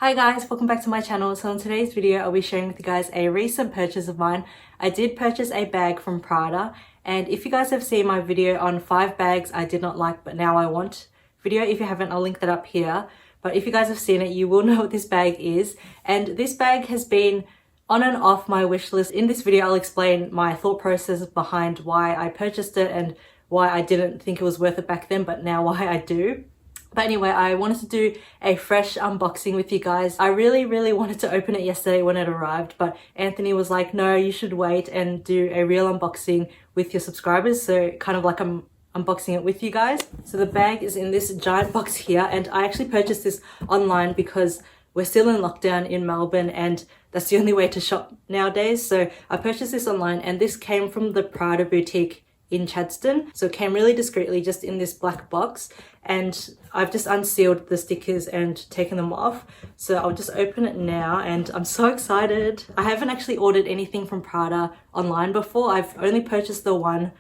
Hi guys, welcome back to my channel. So in today's video I'll be sharing with you guys a recent purchase of mine. I did purchase a bag from Prada, and if you guys have seen my video on 5 bags I did not like but now I want video, if you haven't I'll link that up here. But if you guys have seen it you will know what this bag is, and this bag has been on and off my wish list. In this video I'll explain my thought process behind why I purchased it and why I didn't think it was worth it back then but now why I do. But anyway, I wanted to do a fresh unboxing with you guys. I really wanted to open it yesterday when it arrived, but Anthony was like, no, you should wait and do a real unboxing with your subscribers. So kind of like I'm unboxing it with you guys. So the bag is in this giant box here, and I actually purchased this online because we're still in lockdown in Melbourne and that's the only way to shop nowadays. So I purchased this online, and this came from the Prada boutique in Chadstone. So it came really discreetly just in this black box, and I've just unsealed the stickers and taken them off. So I'll just open it now and I'm so excited. I haven't actually ordered anything from Prada online before. I've only purchased the one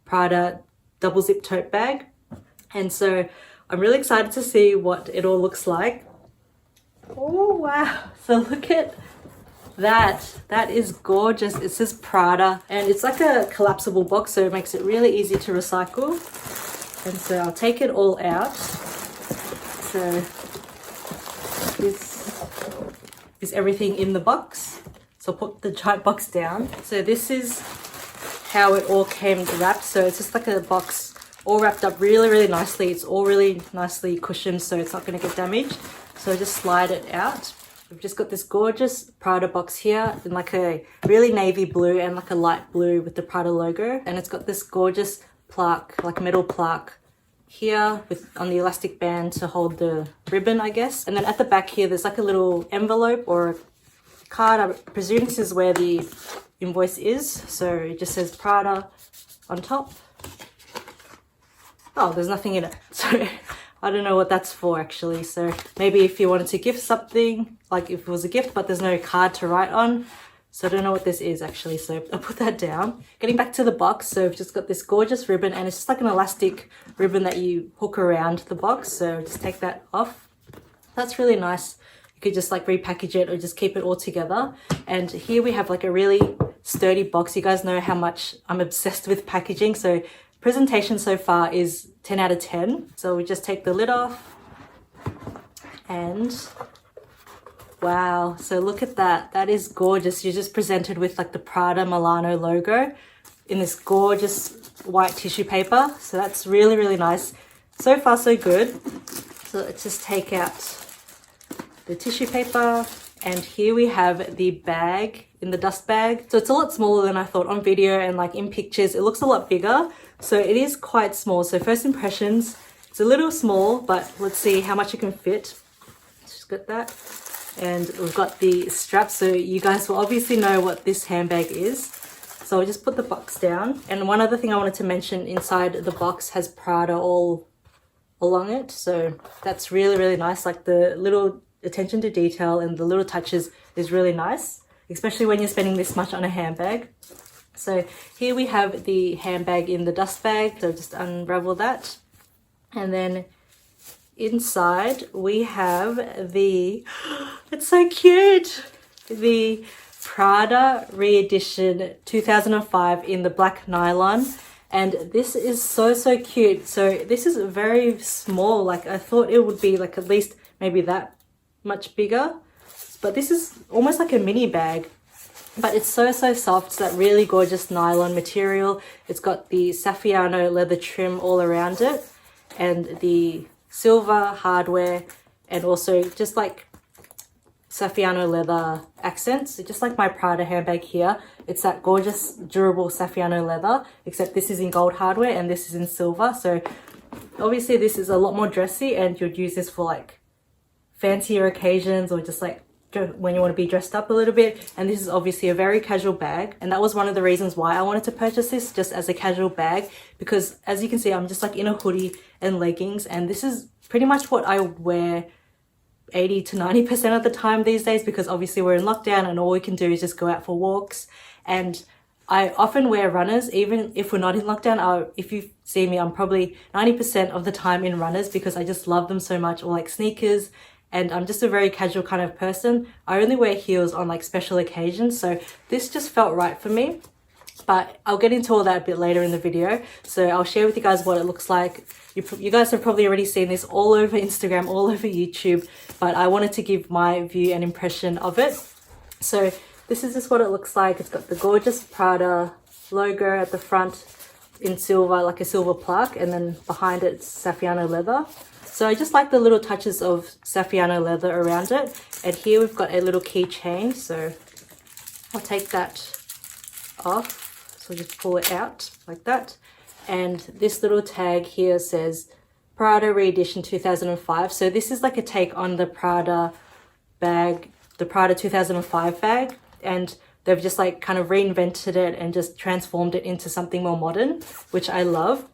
Prada double zip tote bag, and so I'm really excited to see what it all looks like. Oh wow, so look at that is gorgeous. It says Prada and it's like a collapsible box, so it makes it really easy to recycle. And so I'll take it all out. So this is everything in the box. So I'll put the giant box down. So this is how it all came wrapped. So it's just like a box all wrapped up really nicely. It's all really nicely cushioned so it's not going to get damaged. So just slide it out. We've just got this gorgeous Prada box here in like a really navy blue and like a light blue with the Prada logo. And it's got this gorgeous plaque, like metal plaque here with on the elastic band to hold the ribbon, I guess. And then at the back here, there's like a little envelope or a card. I presume this is where the invoice is. So it just says Prada on top. Oh, there's nothing in it. So I don't know what that's for actually. So maybe if you wanted to gift something, like if it was a gift but there's no card to write on. So I don't know what this is actually, so I'll put that down. Getting back to the box, so I've just got this gorgeous ribbon, and it's just like an elastic ribbon that you hook around the box. So just take that off. That's really nice. You could just like repackage it or just keep it all together. And here we have like a really sturdy box. You guys know how much I'm obsessed with packaging, so presentation so far is 10 out of 10. So we just take the lid off and wow, so look at that. That is gorgeous. You're just presented with like the Prada Milano logo in this gorgeous white tissue paper. So that's really nice. So far so good. So let's just take out the tissue paper, and here we have the bag in the dust bag. So it's a lot smaller than I thought on video, and like in pictures it looks a lot bigger. So it is quite small. So first impressions, it's a little small, but let's see how much it can fit. Just got that. And we've got the strap, so you guys will obviously know what this handbag is. So I'll just put the box down. And one other thing I wanted to mention, inside the box has Prada all along it. So that's really nice. Like the little attention to detail and the little touches is really nice, especially when you're spending this much on a handbag. So here we have the handbag in the dust bag. So just unravel that. And then inside we have the, it's so cute, the Prada re-edition 2005 in the black nylon. And this is so cute. So this is very small. Like I thought it would be like at least maybe that much bigger, but this is almost like a mini bag. But it's so soft. It's that really gorgeous nylon material. It's got the Saffiano leather trim all around it, and the silver hardware, and also just like Saffiano leather accents, just like my Prada handbag here. It's that gorgeous durable Saffiano leather, except this is in gold hardware and this is in silver. So obviously this is a lot more dressy, and you'd use this for like fancier occasions or just like when you want to be dressed up a little bit. And this is obviously a very casual bag, and that was one of the reasons why I wanted to purchase this, just as a casual bag, because as you can see I'm just like in a hoodie and leggings, and this is pretty much what I wear 80 to 90% of the time these days, because obviously we're in lockdown and all we can do is just go out for walks. And I often wear runners, even if we're not in lockdown. If you see me, I'm probably 90% of the time in runners because I just love them so much, or like sneakers. and I'm just a very casual kind of person. I only wear heels on like special occasions, so this just felt right for me. But I'll get into all that a bit later in the video. So I'll share with you guys what it looks like. You guys have probably already seen this all over Instagram, all over YouTube, but I wanted to give my view and impression of it. So this is just what it looks like. It's got the gorgeous Prada logo at the front in silver, like a silver plaque, and then behind it, it's Saffiano leather. So I just like the little touches of Saffiano leather around it. And here we've got a little keychain, so I'll take that off. So just pull it out like that. And this little tag here says Prada Re-Edition 2005. So this is like a take on the Prada bag, the Prada 2005 bag. And they've just like kind of reinvented it and just transformed it into something more modern, which I love.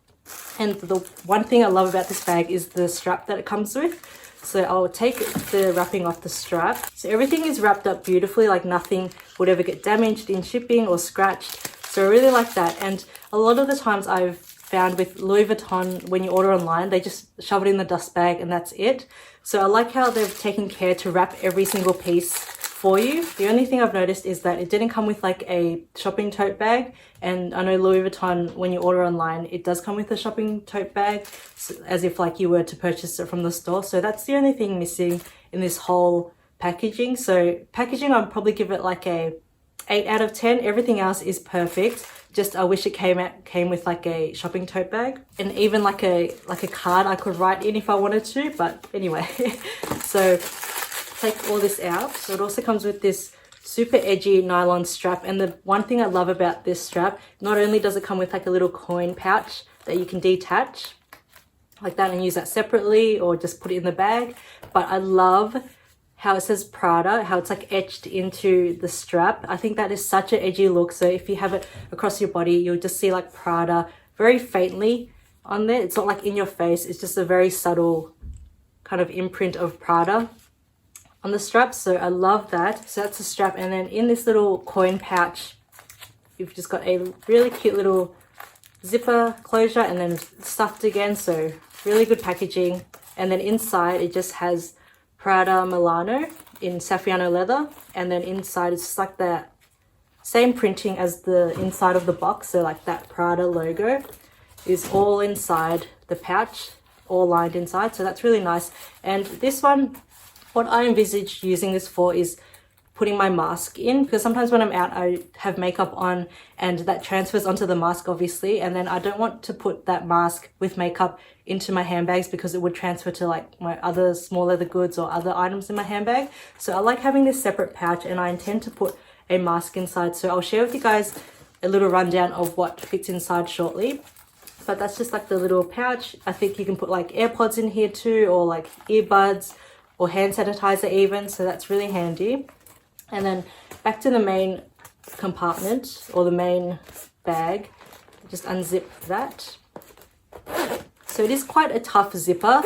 And the one thing I love about this bag is the strap that it comes with. So I'll take the wrapping off the strap. So everything is wrapped up beautifully, like nothing would ever get damaged in shipping or scratched. So I really like that. And a lot of the times I've found with Louis Vuitton, when you order online, they just shove it in the dust bag and that's it. So I like how they've taken care to wrap every single piece for you. The only thing I've noticed is that it didn't come with like a shopping tote bag. And I know Louis Vuitton, when you order online, it does come with a shopping tote bag, so as if like you were to purchase it from the store. So that's the only thing missing in this whole packaging. So packaging, I'd probably give it like a 8 out of 10. Everything else is perfect. Just I wish it came with like a shopping tote bag and even like a card I could write in if I wanted to. But anyway, so take all this out. So it also comes with this super edgy nylon strap. And the one thing I love about this strap, not only does it come with like a little coin pouch that you can detach like that and use that separately or just put it in the bag, but I love how it says Prada, how it's like etched into the strap. I think that is such an edgy look. So if you have it across your body, you'll just see like Prada very faintly on there. It's not like in your face. It's just a very subtle kind of imprint of Prada on the strap. So I love that. So that's the strap. And then in this little coin pouch, you've just got a really cute little zipper closure and then stuffed again. So really good packaging. And then inside it just has Prada Milano in Saffiano leather, and then inside it's just like that same printing as the inside of the box. So like that Prada logo is all inside the pouch, all lined inside. So that's really nice. And this one, what I envisage using this for is putting my mask in, because sometimes when I'm out I have makeup on and that transfers onto the mask obviously, and then I don't want to put that mask with makeup into my handbags because it would transfer to like my other small leather goods or other items in my handbag. So I like having this separate pouch and I intend to put a mask inside. So I'll share with you guys a little rundown of what fits inside shortly. But that's just like the little pouch. I think you can put like AirPods in here too, or like earbuds or hand sanitizer even. So that's really handy. And then back to the main compartment or the main bag, just unzip that. So it is quite a tough zipper.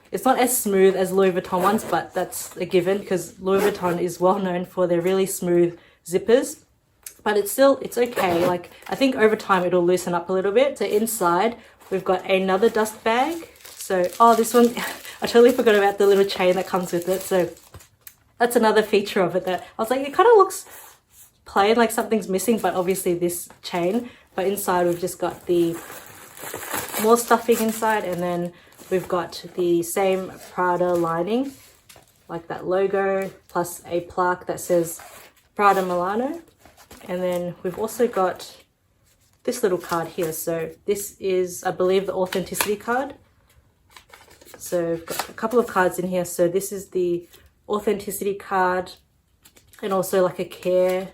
It's not as smooth as Louis Vuitton ones, but that's a given because Louis Vuitton is well known for their really smooth zippers. But it's okay. Like I think over time it'll loosen up a little bit. So inside we've got another dust bag. So, oh, this one, I totally forgot about the little chain that comes with it. So that's another feature of it that I was like, it kind of looks plain, like something's missing, but obviously this chain. But inside we've just got the more stuffing inside, and then we've got the same Prada lining, like that logo, plus a plaque that says Prada Milano. And then we've also got this little card here. So this is, I believe, the authenticity card. So I've got a couple of cards in here. So this is the authenticity card and also like a care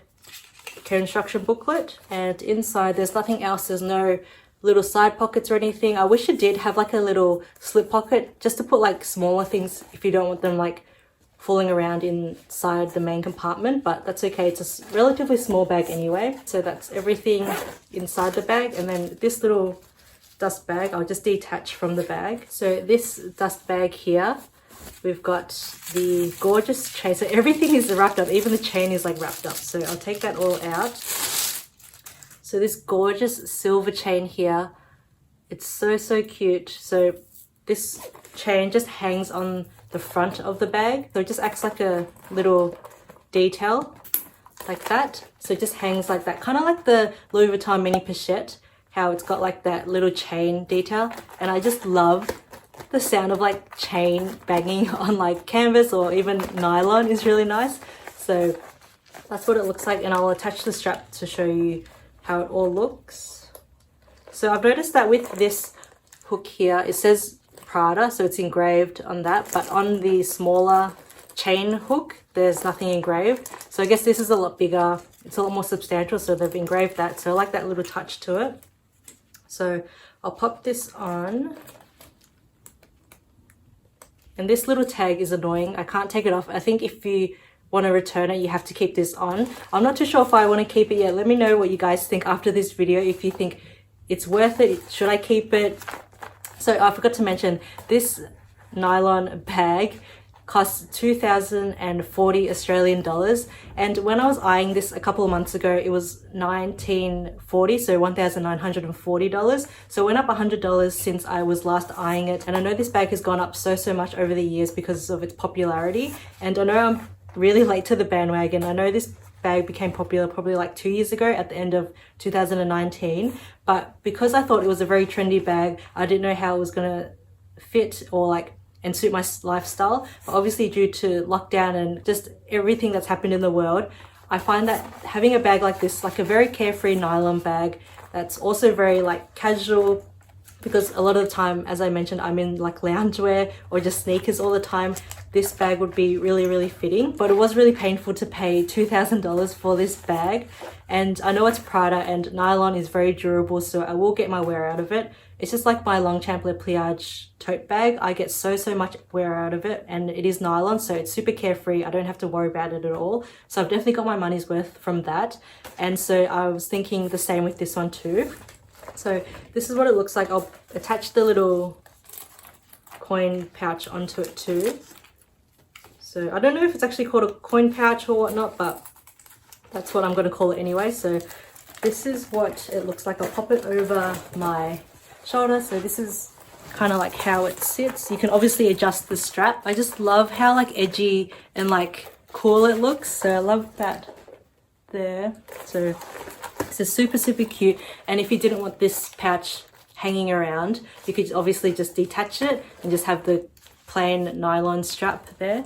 instruction booklet. And inside there's nothing else. There's no little side pockets or anything. I wish it did have like a little slip pocket just to put like smaller things if you don't want them like falling around inside the main compartment, but that's okay. It's a relatively small bag anyway. So that's everything inside the bag. And then this little dust bag, I'll just detach from the bag. So this dust bag here, we've got the gorgeous chain. So everything is wrapped up, even the chain is like wrapped up. So I'll take that all out. So this gorgeous silver chain here, it's so cute. So this chain just hangs on the front of the bag. So it just acts like a little detail like that. So it just hangs like that, kind of like the Louis Vuitton mini Pochette, how it's got like that little chain detail. And I just love the sound of like chain banging on like canvas or even nylon is really nice. So that's what it looks like, and I'll attach the strap to show you how it all looks. So I've noticed that with this hook here, it says Prada, so it's engraved on that, but on the smaller chain hook, there's nothing engraved. So I guess this is a lot bigger, it's a lot more substantial, so they've engraved that. So I like that little touch to it. So I'll pop this on. And this little tag is annoying. I can't take it off. I think if you want to return it, you have to keep this on. I'm not too sure if I want to keep it yet. Let me know what you guys think after this video, if you think it's worth it. Should I keep it? So I forgot to mention, this nylon bag costs 2,040 Australian dollars, and when I was eyeing this a couple of months ago, it was 1940, so $1,940. So it went up $100 since I was last eyeing it, and I know this bag has gone up so much over the years because of its popularity, and I know I'm really late to the bandwagon. I know this bag became popular probably like 2 years ago at the end of 2019, but because I thought it was a very trendy bag, I didn't know how it was gonna fit or like and suit my lifestyle. But obviously, due to lockdown and just everything that's happened in the world, I find that having a bag like this, like a very carefree nylon bag that's also very like casual, because a lot of the time, as I mentioned, I'm in like loungewear or just sneakers all the time, this bag would be really fitting. But it was really painful to pay $2,000 for this bag, and I know it's Prada and nylon is very durable, so I will get my wear out of it. It's just like my Longchamp Le Pliage tote bag. I get so much wear out of it, and it is nylon, so it's super carefree. I don't have to worry about it at all. So I've definitely got my money's worth from that. And so I was thinking the same with this one too. So this is what it looks like. I'll attach the little coin pouch onto it too. So I don't know if it's actually called a coin pouch or whatnot, but that's what I'm going to call it anyway. So this is what it looks like. I'll pop it over my shoulder. So this is kind of like how it sits. You can obviously adjust the strap. I just love how like edgy and like cool it looks. So I love that there. So this is super cute. And if you didn't want this pouch hanging around, you could obviously just detach it and just have the plain nylon strap there.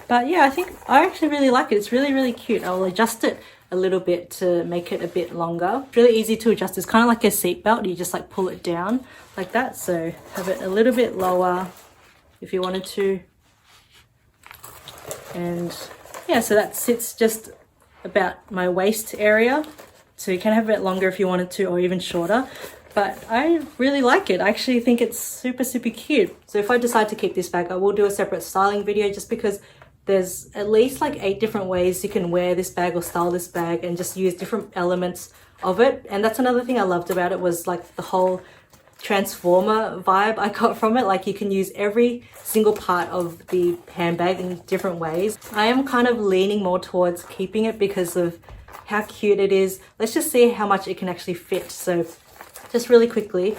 But yeah, I think I actually really like it. It's really cute. I'll adjust it a little bit to make it a bit longer. It's really easy to adjust. It's kind of like a seat belt. You just like pull it down like that. So have it a little bit lower if you wanted to. And yeah, so that sits just about my waist area. So you can have it longer if you wanted to, or even shorter. But I really like it. I actually think it's super cute. So if I decide to keep this bag, I will do a separate styling video, just because there's at least like 8 different ways you can wear this bag or style this bag and just use different elements of it. And that's another thing I loved about it, was like the whole transformer vibe I got from it. Like you can use every single part of the handbag in different ways. I am kind of leaning more towards keeping it because of how cute it is. Let's just see how much it can actually fit. So just really quickly,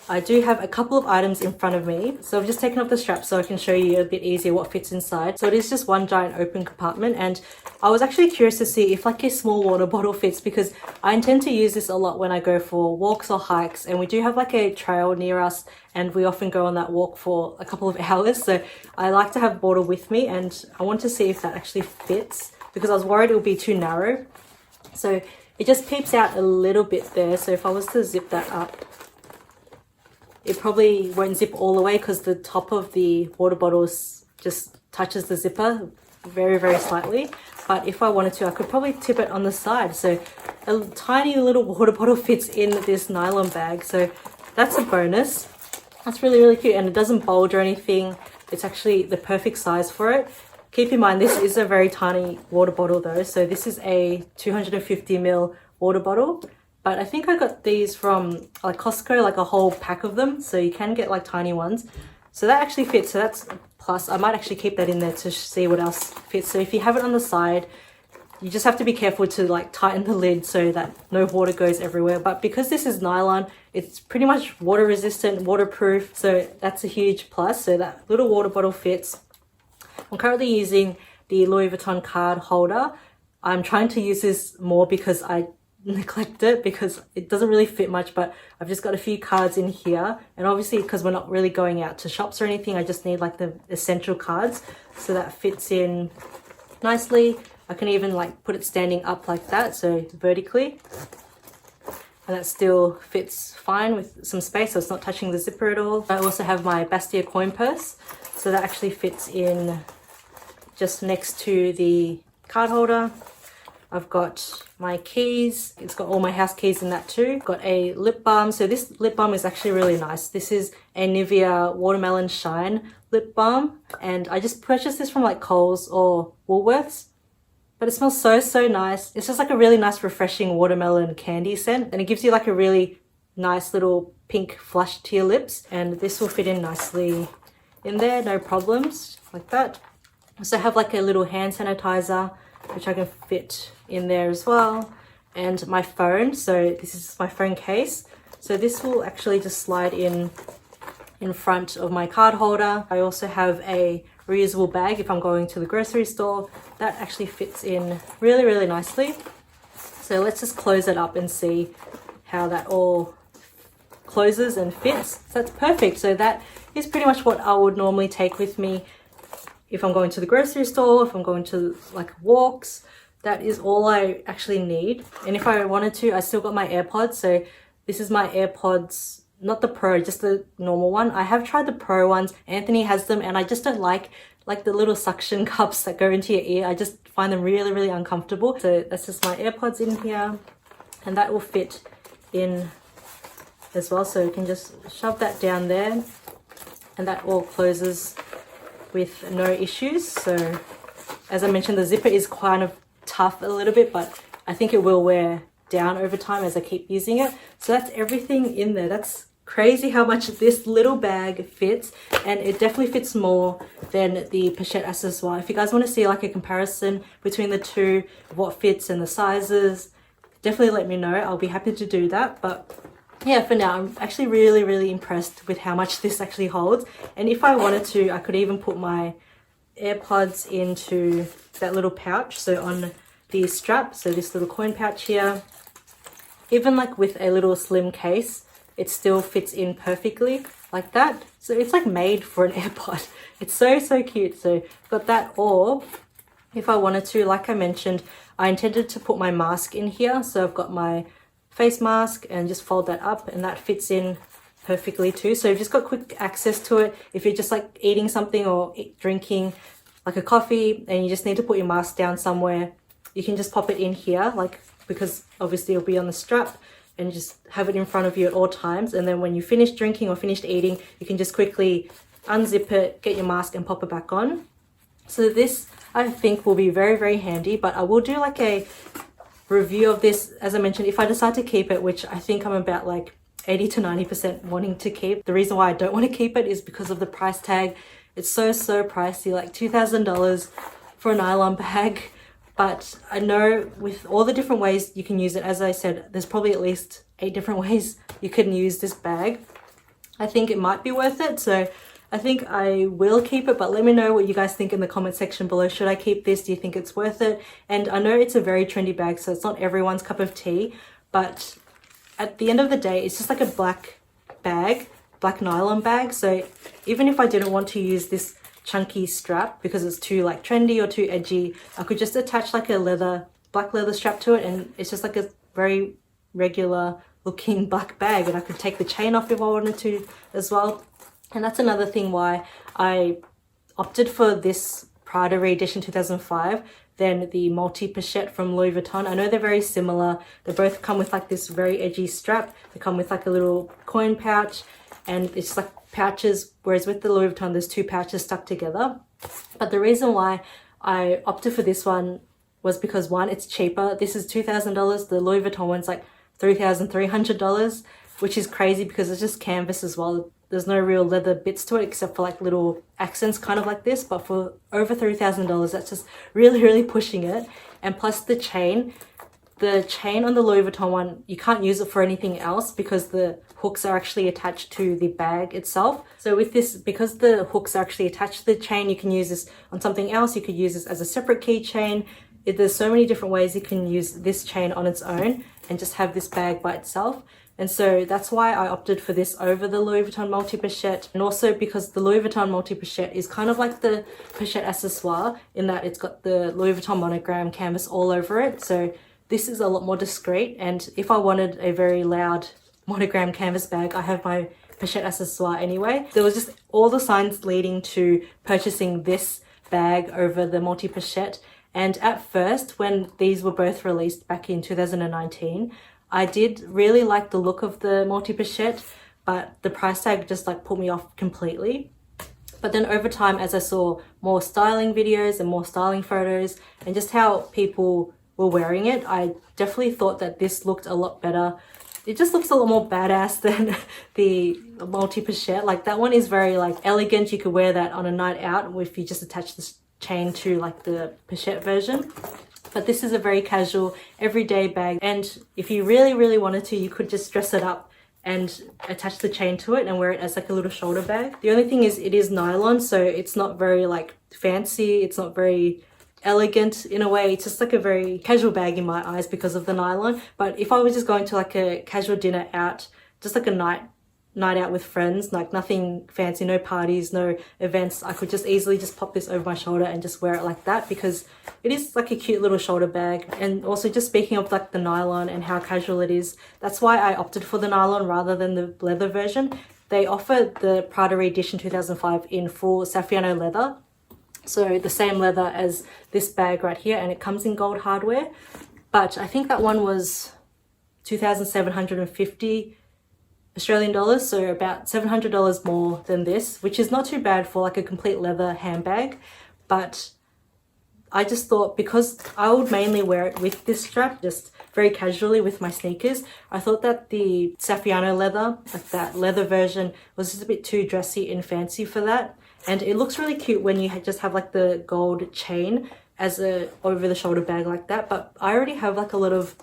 I do have a couple of items in front of me. So I've just taken off the strap so I can show you a bit easier what fits inside. So it is just one giant open compartment, and I was actually curious to see if like a small water bottle fits, because I intend to use this a lot when I go for walks or hikes, and we do have like a trail near us and we often go on that walk for a couple of hours. So I like to have a bottle with me, and I want to see if that actually fits, because I was worried it would be too narrow. So it just peeps out a little bit there. So if I was to zip that up, it probably won't zip all the way because the top of the water bottles just touches the zipper very slightly. But if I wanted to, I could probably tip it on the side. So a tiny little water bottle fits in this nylon bag. So that's a bonus. That's really cute, and it doesn't bulge or anything. It's actually the perfect size for it. Keep in mind, this is a very tiny water bottle though. So this is a 250ml water bottle. But I think I got these from like Costco, like a whole pack of them. So you can get like tiny ones. So that actually fits. So that's a plus. I might actually keep that in there to see what else fits. So if you have it on the side, you just have to be careful to like tighten the lid so that no water goes everywhere. But because this is nylon, it's pretty much water resistant, waterproof. So that's a huge plus. So that little water bottle fits. I'm currently using the Louis Vuitton card holder. I'm trying to use this more because I neglect it because it doesn't really fit much, but I've just got a few cards in here, and obviously because we're not really going out to shops or anything, I just need like the essential cards, so that fits in nicely. I can even like put it standing up like that, so vertically, and that still fits fine with some space, so it's not touching the zipper at all. I also have my Bastia coin purse, so that actually fits in just next to the card holder. I've got my keys. It's got all my house keys in that too. Got a lip balm. So this lip balm is actually really nice. This is a Nivea Watermelon Shine lip balm. And I just purchased this from like Kohl's or Woolworths. But it smells so nice. It's just like a really nice refreshing watermelon candy scent. And it gives you like a really nice little pink flush to your lips. And this will fit in nicely in there, no problems, like that. I also have like a little hand sanitizer, which I can fit in there as well, and my phone. So this is my phone case, so this will actually just slide in front of my card holder. I also have a reusable bag if I'm going to the grocery store. That actually fits in really nicely. So let's just close it up and see how that all closes and fits. So that's perfect. So that is pretty much what I would normally take with me if I'm going to the grocery store, if I'm going to like walks. That is all I actually need. And if I wanted to, I still got my AirPods. So this is my AirPods, not the Pro, just the normal one. I have tried the Pro ones. Anthony has them, and I just don't like the little suction cups that go into your ear. I just find them really uncomfortable. So that's just my AirPods in here, and that will fit in as well. So you can just shove that down there, and that all closes with no issues. So as I mentioned, the zipper is kind of tough a little bit, but I think it will wear down over time as I keep using it. So that's everything in there. That's crazy how much this little bag fits, and it definitely fits more than the Pochette accessoire. If you guys want to see like a comparison between the two, what fits and the sizes, definitely let me know. I'll be happy to do that. But yeah, for now, I'm actually really impressed with how much this actually holds. And if I wanted to, I could even put my AirPods into that little pouch, so on the strap, so this little coin pouch here. Even like with a little slim case, it still fits in perfectly like that. So it's like made for an AirPod. It's so cute. So I've got that, or if I wanted to, like I mentioned, I intended to put my mask in here. So I've got my face mask and just fold that up, and that fits in perfectly too. So you've just got quick access to it. If you're just like eating something or drinking like a coffee and you just need to put your mask down somewhere, you can just pop it in here, like, because obviously it'll be on the strap, and just have it in front of you at all times. And then when you finish drinking or finished eating, you can just quickly unzip it, get your mask and pop it back on. So this I think will be very handy, but I will do like a review of this, as I mentioned, if I decide to keep it, which I think I'm about like 80 to 90% wanting to keep. The reason why I don't want to keep it is because of the price tag. It's so pricey, like $2,000 for a nylon bag. But I know with all the different ways you can use it, as I said, there's probably at least 8 different ways you can use this bag. I think it might be worth it. So I think I will keep it, but let me know what you guys think in the comment section below. Should I keep this? Do you think it's worth it? And I know it's a very trendy bag, so it's not everyone's cup of tea, but at the end of the day, it's just like a black bag, black nylon bag. So even if I didn't want to use this chunky strap because it's too like trendy or too edgy, I could just attach like a black leather strap to it, and it's just like a very regular looking black bag, and I could take the chain off if I wanted to as well. And that's another thing why I opted for this Prada re-edition 2005 than the multi Pochette from Louis Vuitton. I know they're very similar. They both come with like this very edgy strap. They come with like a little coin pouch, and it's like pouches, whereas with the Louis Vuitton there's 2 pouches stuck together. But the reason why I opted for this one was because, one, it's cheaper. This is $2,000. The Louis Vuitton one's like $3,300, which is crazy because it's just canvas as well. There's no real leather bits to it except for like little accents kind of like this. But for over $3,000, that's just really pushing it. And plus the chain, The chain on the Louis Vuitton one, you can't use it for anything else because the hooks are actually attached to the bag itself. So with this, because the hooks are actually attached to the chain, you can use this on something else. You could use this as a separate keychain. There's so many different ways you can use this chain on its own and just have this bag by itself. And so that's why I opted for this over the Louis Vuitton multi-pochette. And also because the Louis Vuitton multi-pochette is kind of like the pochette accessoire in that it's got the Louis Vuitton monogram canvas all over it. So this is a lot more discreet. And if I wanted a very loud monogram canvas bag, I have my pochette accessoire anyway. There was just all the signs leading to purchasing this bag over the multi-pochette. And at first, when these were both released back in 2019, I did really like the look of the multi-pochette, but the price tag just like put me off completely. But then over time, as I saw more styling videos and more styling photos and just how people were wearing it, I definitely thought that this looked a lot better. It just looks a lot more badass than the multi-pochette. Like that one is very like elegant. You could wear that on a night out if you just attach this chain to like the pochette version. But this is a very casual everyday bag, and if you really wanted to, you could just dress it up and attach the chain to it and wear it as like a little shoulder bag. The only thing is it is nylon, so it's not very like fancy, it's not very elegant in a way. It's just like a very casual bag in my eyes because of the nylon. But if I was just going to like a casual dinner out, just like a night out with friends, like nothing fancy, no parties, no events, I could just easily just pop this over my shoulder and just wear it like that because it is like a cute little shoulder bag. And also just speaking of like the nylon and how casual it is, that's why I opted for the nylon rather than the leather version. They offer the Prada Re-edition 2005 in full Saffiano leather, so the same leather as this bag right here, and it comes in gold hardware. But I think that one was 2,750 Australian dollars, so about $700 more than this, which is not too bad for like a complete leather handbag. But I just thought, because I would mainly wear it with this strap, just very casually with my sneakers, I thought that the Saffiano leather, like that leather version, was just a bit too dressy and fancy for that. And it looks really cute when you just have like the gold chain as a over the shoulder bag like that. But I already have like a lot of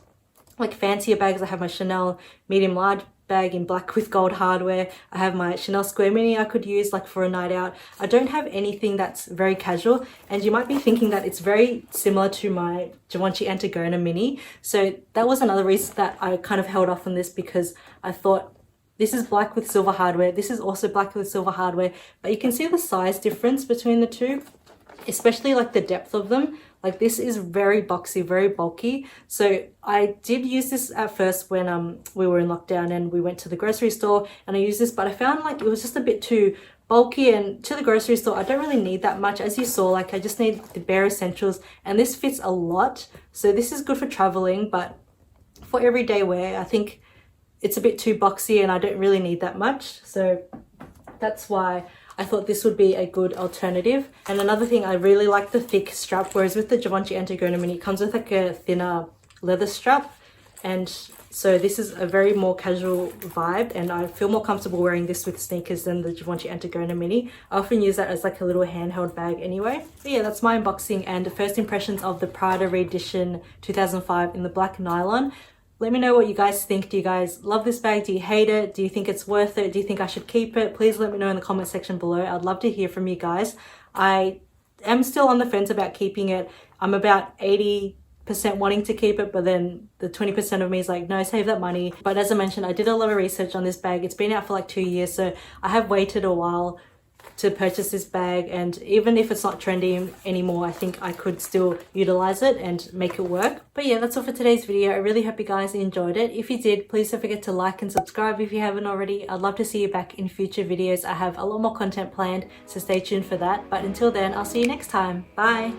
like fancier bags. I have my Chanel medium large bag in black with gold hardware. I have my Chanel Square Mini I could use like for a night out. I don't have anything that's very casual, and you might be thinking that it's very similar to my Givenchy Antigona Mini. So that was another reason that I kind of held off on this, because I thought this is black with silver hardware, this is also black with silver hardware, but you can see the size difference between the two, especially like the depth of them. Like this is very boxy, very bulky. So I did use this at first when we were in lockdown and we went to the grocery store, and I used this, but I found like it was just a bit too bulky, and to the grocery store I don't really need that much. As you saw, like I just need the bare essentials, and this fits a lot. So this is good for traveling, but for everyday wear I think it's a bit too boxy and I don't really need that much. So that's why I thought this would be a good alternative. And another thing, I really like the thick strap, whereas with the Givenchy Antigona Mini, it comes with like a thinner leather strap. And so this is a very more casual vibe, and I feel more comfortable wearing this with sneakers than the Givenchy Antigona Mini. I often use that as like a little handheld bag anyway. But yeah, that's my unboxing and first impressions of the Prada Re-edition 2005 in the black nylon. Let me know what you guys think. Do you guys love this bag? Do you hate it? Do you think it's worth it? Do you think I should keep it? Please let me know in the comment section below. I'd love to hear from you guys. I am still on the fence about keeping it. I'm about 80% wanting to keep it, but then the 20% of me is like, no, save that money. But as I mentioned, I did a lot of research on this bag. It's been out for like 2 years, so I have waited a while to purchase this bag, and even if it's not trendy anymore, I think I could still utilize it and make it work. But yeah, that's all for today's video. I really hope you guys enjoyed it. If you did, please don't forget to like and subscribe if you haven't already. I'd love to see you back in future videos. I have a lot more content planned, so stay tuned for that. But until then, I'll see you next time. Bye.